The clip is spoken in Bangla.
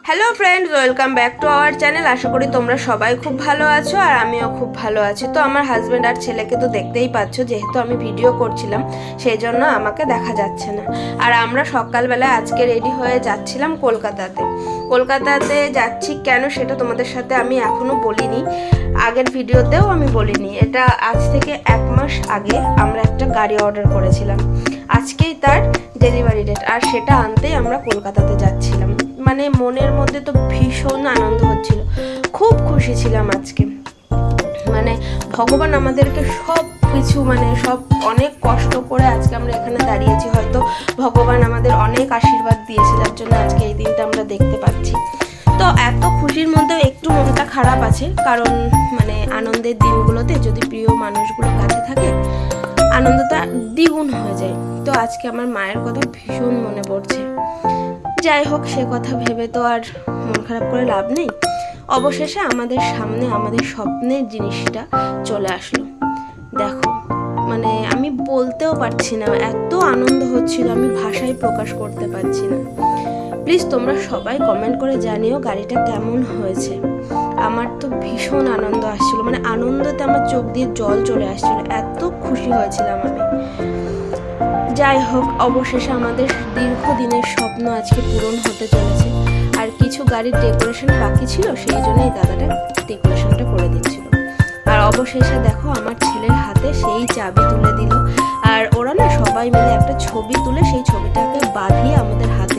Hello friends, welcome back to our channel. আশা করি তোমরা সবাই খুব ভালো আছো আর আমিও খুব ভালো আছি। তো আমার হাজব্যান্ড আর ছেলেকে তো দেখতেই পাচ্ছ, যেহেতু আমি ভিডিও করছিলাম সেই জন্য আমাকে দেখা যাচ্ছে না। আর আমরা সকালবেলা আজকে রেডি হয়ে যাচ্ছিলাম কলকাতাতে যাচ্ছি কেন সেটা তোমাদের সাথে আমি এখনও বলিনি, আগের ভিডিওতেও আমি বলিনি। এটা আজ থেকে 1 মাস আগে আমরা একটা গাড়ি অর্ডার করেছিলাম, আজকেই তার ডেলিভারি ডেট, আর সেটা আনতেই আমরা কলকাতাতে যাচ্ছিলাম। মানে মনের মধ্যে তো ভীষণ আনন্দ হচ্ছিল, খুব খুশি ছিলাম আজকে। মানে ভগবান আমাদেরকে সব কিছু সব অনেক কষ্ট করে আজকে আমরা এখানে দাঁড়িয়েছি, হয়তো ভগবান আমাদের অনেক আশীর্বাদ দিয়েছে, যার জন্য আজকে এই দিনটা আমরা দেখতে পাচ্ছি। তো এত খুশির মধ্যে একটু মনটা খারাপ আছে, কারণ আনন্দের দিনগুলোতে যদি প্রিয় মানুষগুলো কাছে থাকে আনন্দটা দ্বিগুণ হয়ে যায়। তো আজকে আমার মায়ের কথা ভীষণ মনে পড়ছে। যাই হোক, সে কথা ভেবে তো আর মন খারাপ করে লাভ নেই। অবশেষে আমাদের সামনে আমাদের স্বপ্নের জিনিসটা চলে আসলো। দেখো, আমি বলতেও পারছি না, এত আনন্দ হচ্ছিল, আমি ভাষায় প্রকাশ করতে পারছি না। প্লিজ তোমরা সবাই কমেন্ট করে জানিও গাড়িটা কেমন হয়েছে। আমার তো ভীষণ আনন্দ আসছিল, আনন্দতে আমার চোখ দিয়ে জল চলে আসছিল, এত খুশি হয়েছিলাম আমি। যাই হোক, অবশেষে আমাদের দীর্ঘদিনের স্বপ্ন আজকে পূরণ হতে চলেছে। আর কিছু গাড়ির ডেকোরেশন বাকি ছিল, সেই জন্যই দাদাটা ডেকোরেশনটা করে দিচ্ছিল। আর অবশেষে দেখো আমার ছেলের হাতে সেই চাবি তুলে দিল, আর ওরা না সবাই মিলে একটা ছবি তুলে সেই ছবিটাকে বাঁধিয়ে আমাদের হাতে